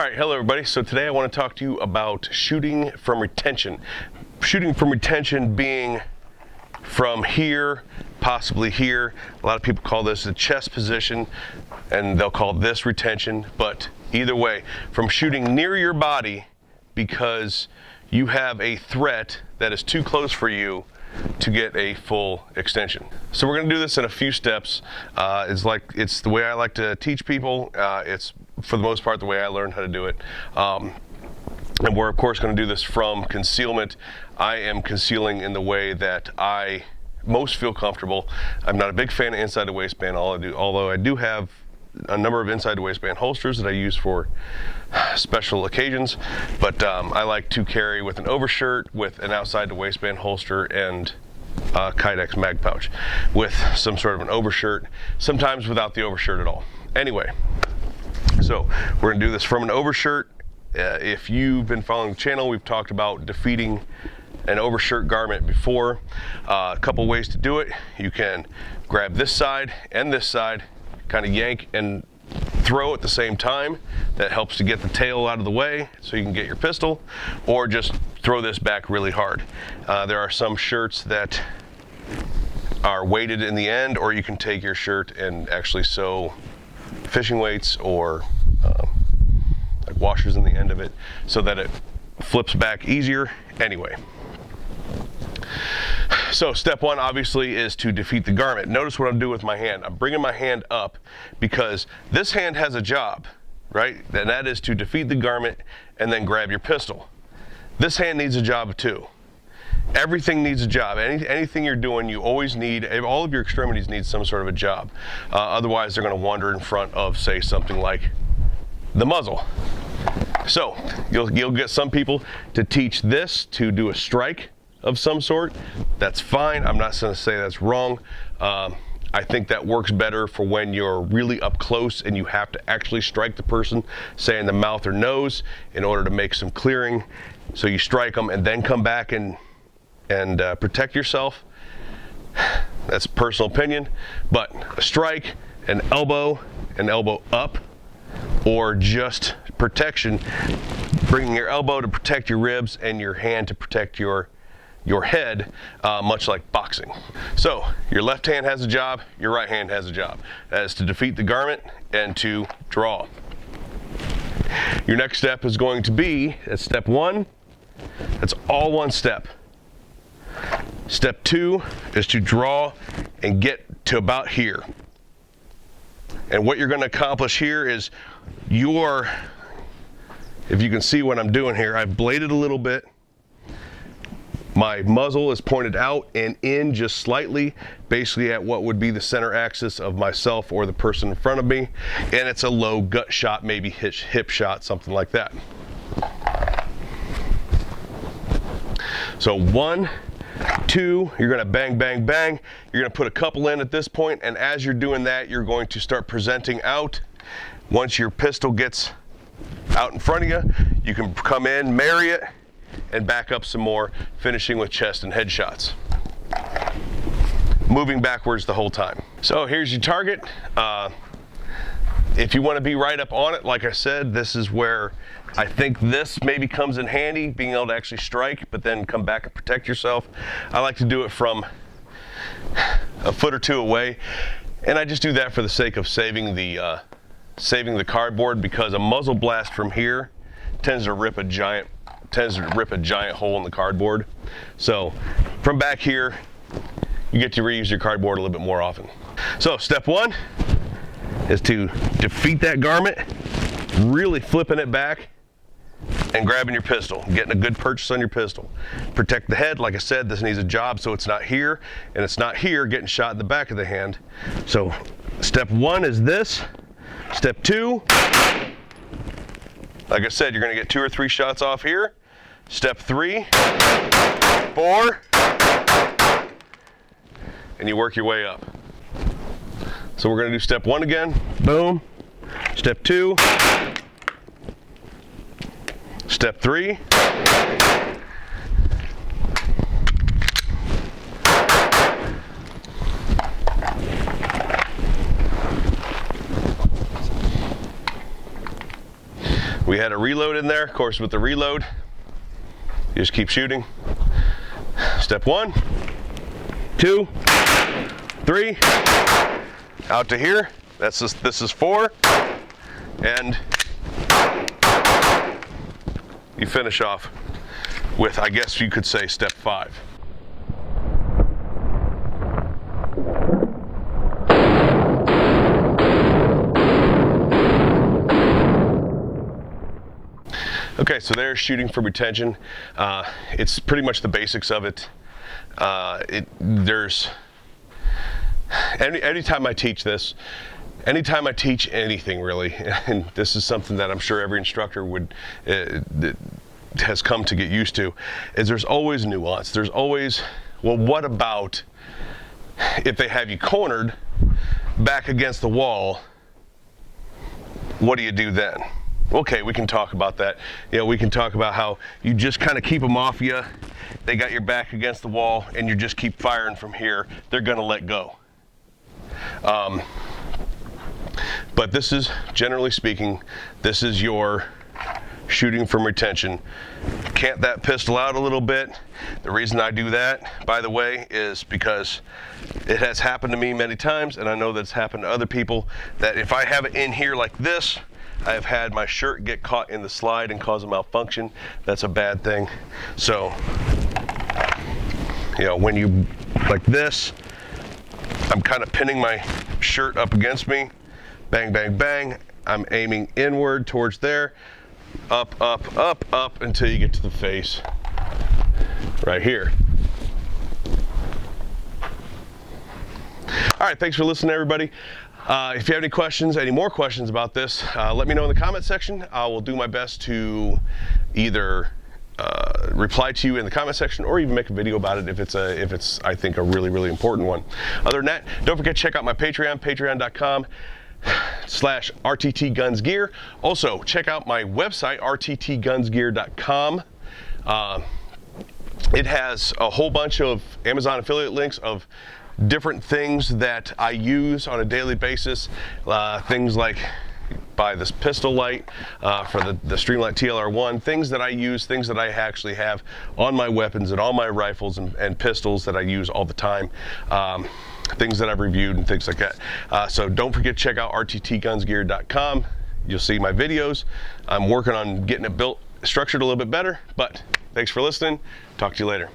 Alright, hello everybody. So today I want to talk to you about shooting from retention. Shooting from retention being from here, possibly here. A lot of people call this the chest position and they'll call this retention, but either way, from shooting near your body because you have a threat that is too close for you to get a full extension. So we're going to do this in a few steps. It's the way I like to teach people. It's for the most part the way I learned how to do it. And we're of course going to do this from concealment. I am concealing in the way that I most feel comfortable. I'm not a big fan of inside the waistband, although I do have a number of inside the waistband holsters that I use for special occasions, but I like to carry with an overshirt, with an outside the waistband holster, and a Kydex mag pouch with some sort of an overshirt, sometimes without the overshirt at all. Anyway, so we're going to do this from an overshirt. If you've been following the channel, we've talked about defeating an overshirt garment before. A couple ways to do it. You can grab this side and this side, kind of yank and throw at the same time. That helps to get the tail out of the way so you can get your pistol, or just throw this back really hard. There are some shirts that are weighted in the end, or you can take your shirt and actually sew fishing weights or like washers in the end of it so that it flips back easier. Anyway, so step one obviously is to defeat the garment. Notice what I'm doing with my hand. I'm bringing my hand up because this hand has a job, right? And that is to defeat the garment and then grab your pistol. This hand needs a job too. Everything needs a job. Anything you're doing, you always need, all of your extremities need some sort of a job. Otherwise they're going to wander in front of, say, something like the muzzle. So you'll get some people to teach this to do a strike of some sort. That's fine. I'm not going to say that's wrong. I think that works better for when you're really up close and you have to actually strike the person, say in the mouth or nose, in order to make some clearing. So you strike them and then come back and protect yourself. That's personal opinion, but a strike, an elbow up, or just protection, bringing your elbow to protect your ribs and your hand to protect your head, much like boxing. So your left hand has a job, your right hand has a job. That is to defeat the garment and to draw. Your next step is going to be, at step one, that's all one step. Step two is to draw and get to about here. And what you're going to accomplish here is if you can see what I'm doing here, I've bladed a little bit. My muzzle is pointed out and in just slightly, basically at what would be the center axis of myself or the person in front of me. And it's a low gut shot, maybe hip shot, something like that. So 1, 2, you're going to bang, bang, bang. You're going to put a couple in at this point, and as you're doing that, you're going to start presenting out. Once your pistol gets out in front of you, you can come in, marry it, and back up some more, finishing with chest and head shots. Moving backwards the whole time. So here's your target. If you want to be right up on it, like I said, this is where I think this maybe comes in handy, being able to actually strike, but then come back and protect yourself. I like to do it from a foot or two away, and I just do that for the sake of saving the cardboard, because a muzzle blast from here tends to rip a giant hole in the cardboard. So from back here, you get to reuse your cardboard a little bit more often. So step one is to defeat that garment, really flipping it back and grabbing your pistol, getting a good purchase on your pistol. Protect the head. Like I said, this needs a job, so it's not here and it's not here getting shot in the back of the hand. So step one is this. Step two, like I said, you're going to get 2 or 3 shots off here. Step 3, 4, and you work your way up. So we're going to do step 1 again. Boom. Step 2. Step 3. We We had a reload in there. Of course, with the reload, you just keep shooting. Step 1, 2, 3, out to here. This is 4, and you finish off with, I guess you could say, step 5. Okay, so there's shooting for retention. It's pretty much the basics of it. There's anytime I teach this, anytime I teach anything really, and this is something that I'm sure every instructor would has come to get used to, is there's always nuance. There's always, well, what about if they have you cornered back against the wall? What do you do then? Okay, we can talk about that. You know, we can talk about how you just kind of keep them off you. They got your back against the wall, and you just keep firing from here. They're going to let go. But this is, generally speaking, this is your shooting from retention. Cant that pistol out a little bit. The reason I do that, by the way, is because it has happened to me many times, and I know that's happened to other people, that if I have it in here like this, I have had my shirt get caught in the slide and cause a malfunction. That's a bad thing. So, you know, when you, like this, I'm kind of pinning my shirt up against me. Bang, bang, bang. I'm aiming inward towards there. Up, up, up, up until you get to the face right here. All right, thanks for listening, everybody. If you have any questions, any more questions about this, let me know in the comment section. I will do my best to either reply to you in the comment section or even make a video about it if it's I think a really, really important one. Other than that, don't forget to check out my Patreon, patreon.com/RTTGunsGear. Also, check out my website, rttgunsgear.com. It has a whole bunch of Amazon affiliate links of different things that I use on a daily basis. Things like buy this pistol light for the Streamlight TLR1, things that I use, things that I actually have on my weapons and all my rifles and pistols that I use all the time. Things that I've reviewed and things like that. So don't forget to check out rttgunsgear.com. You'll see my videos. I'm working on getting it built, structured a little bit better, but thanks for listening. Talk to you later.